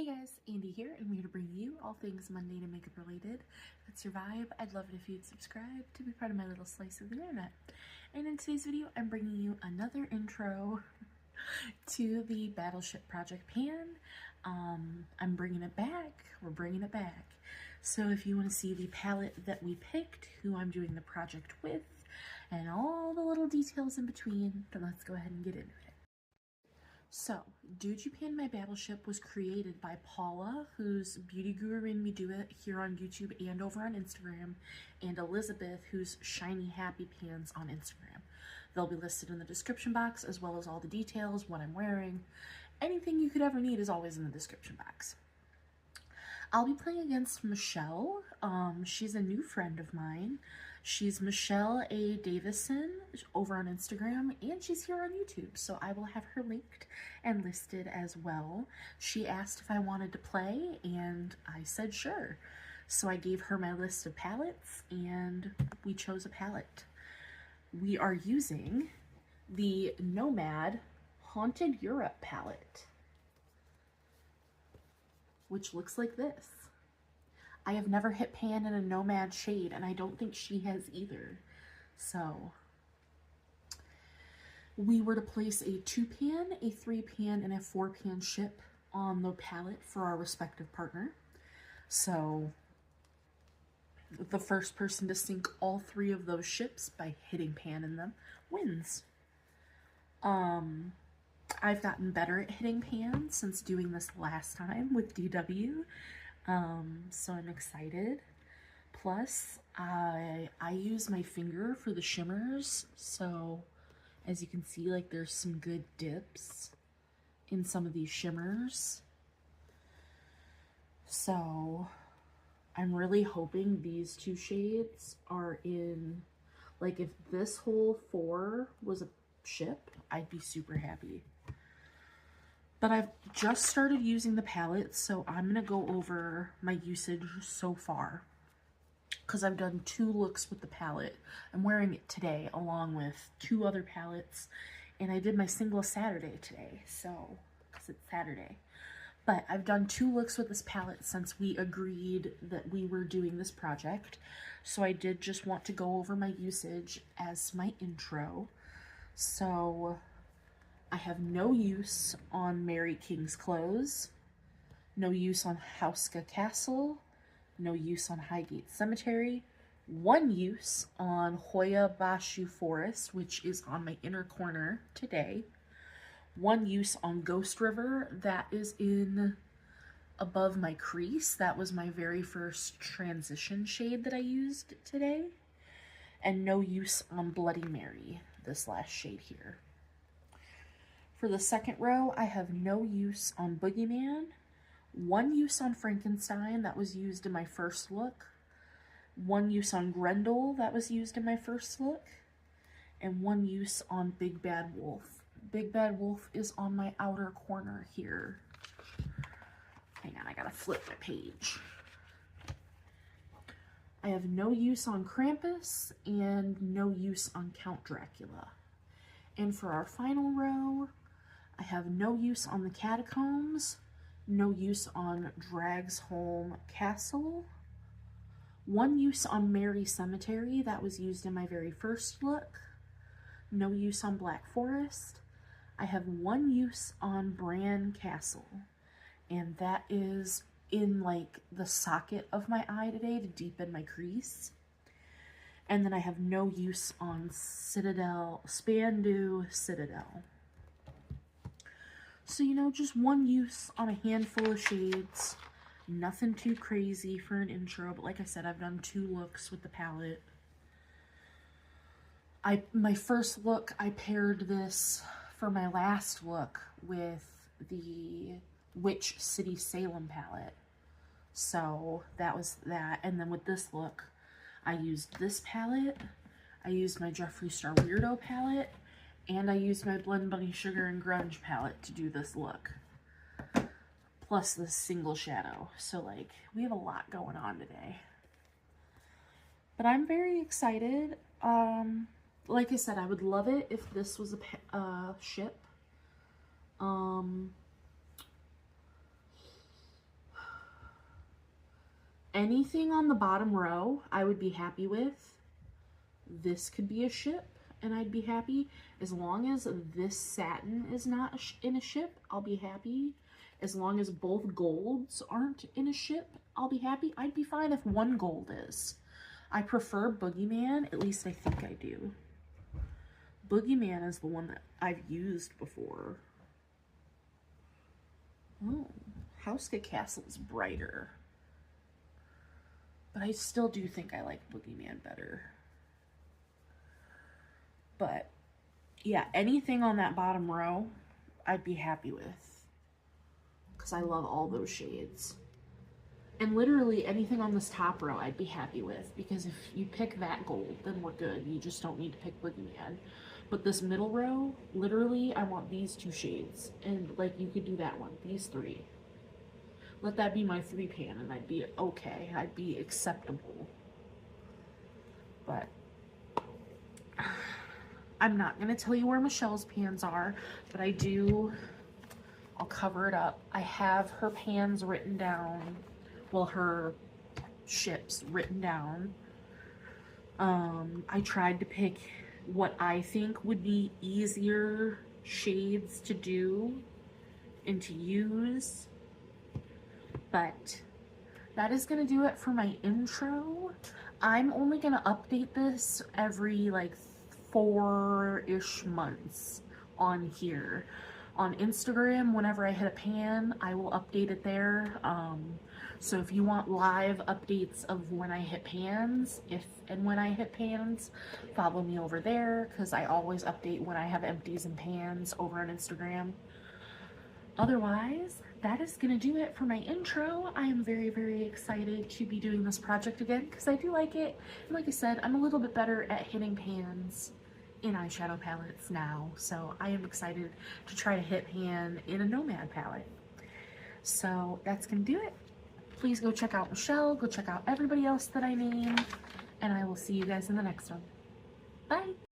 Hey guys, Andy here, and I'm here to bring you all things mundane and makeup related. If that's your vibe, I'd love it if you'd subscribe to be part of my little slice of the internet. And in today's video, I'm bringing you another intro to the Battleship project pan. I'm bringing it back. We're bringing it back. So if you want to see the palette that we picked, who I'm doing the project with, and all the little details in between, then let's go ahead and get into it. So, Dude You Pan My Battleship was created by Paula, who's Beauty Guru Made Me Do It here on YouTube and over on Instagram, and Elizabeth, who's shinyhappypans on Instagram. They'll be listed in the description box, as well as all the details, what I'm wearing. Anything you could ever need is always in the description box. I'll be playing against Michelle. She's a new friend of mine. She's Michelle A. Davison over on Instagram, and she's here on YouTube, so I will have her linked and listed as well. She asked if I wanted to play, and I said sure. So I gave her my list of palettes, and we chose a palette. We are using the Nomad Haunted Europe Palette, which looks like this. I have never hit pan in a Nomad shade, and I don't think she has either. So we were to place a 2-pan, a 3-pan, and a 4-pan ship on the palette for our respective partner. So the first person to sink all 3 of those ships by hitting pan in them wins. I've gotten better at hitting pan since doing this last time with DW. So I'm excited. Plus, I use my finger for the shimmers, so as you can see, like, there's some good dips in some of these shimmers. So I'm really hoping these 2 shades are in, like, if this whole 4 was a ship, I'd be super happy. But I've just started using the palette, so I'm going to go over my usage so far, because I've done 2 looks with the palette. I'm wearing it today along with 2 other palettes, and I did my single Saturday today, so, because it's Saturday. But I've done 2 looks with this palette since we agreed that we were doing this project, so I did just want to go over my usage as my intro. So I have no use on Mary King's Clothes, no use on Hauska Castle, no use on Highgate Cemetery, 1 use on Hoya Bashu Forest, which is on my inner corner today, 1 use on Ghost River, that is in above my crease. That was my very first transition shade that I used today, and no use on Bloody Mary, this last shade here. For the second row, I have no use on Boogeyman, 1 use on Frankenstein, that was used in my first look, 1 use on Grendel, that was used in my first look, and 1 use on Big Bad Wolf. Big Bad Wolf is on my outer corner here. Hang on, I gotta flip my page. I have no use on Krampus and no use on Count Dracula. And for our final row, I have no use on the Catacombs, no use on Dragsholm Castle, 1 use on Mary Cemetery, that was used in my very first look, no use on Black Forest. I have 1 use on Bran Castle, and that is in, like, the socket of my eye today to deepen my crease. And then I have no use on Spandu Citadel. So, you know, just 1 use on a handful of shades. Nothing too crazy for an intro, but like I said, I've done 2 looks with the palette. My first look, I paired this for my last look with the Witch City Salem palette. So that was that. And then with this look, I used this palette, I used my Jeffree Star Weirdo palette, and I used my Blend Bunny Sugar and Grunge palette to do this look. Plus this single shadow. So, like, we have a lot going on today. But I'm very excited. Like I said, I would love it if this was a ship. anything on the bottom row I would be happy with. This could be a ship and I'd be happy. As long as this satin is not in a ship, I'll be happy. As long as both golds aren't in a ship, I'll be happy. I'd be fine if one gold is. I prefer Boogeyman, at least I think I do. Boogeyman is the one that I've used before. Oh, Hauska Castle is brighter. But I still do think I like Boogeyman better. But yeah, anything on that bottom row, I'd be happy with. Because I love all those shades. And literally anything on this top row, I'd be happy with. Because if you pick that gold, then we're good. You just don't need to pick Boogeyman. But this middle row, literally, I want these 2 shades. And like, you could do that one, these 3. Let that be my 3 pan and I'd be okay. I'd be acceptable. But I'm not going to tell you where Michelle's pans are, but I'll cover it up. I have her pans written down, well, her ships written down. I tried to pick what I think would be easier shades to do and to use, but that is going to do it for my intro. I'm only going to update this every like 4-ish months on here. On Instagram, whenever I hit a pan, I will update it there. So if you want live updates of when I hit pans, if and when I hit pans, follow me over there, because I always update when I have empties and pans over on Instagram. Otherwise, that is going to do it for my intro. I am very, very excited to be doing this project again, because I do like it. And like I said, I'm a little bit better at hitting pans in eyeshadow palettes now, so I am excited to try to hit pan in a Nomad palette. So that's gonna do it. Please go check out Michelle, go check out everybody else that I named, and I will see you guys in the next one. Bye!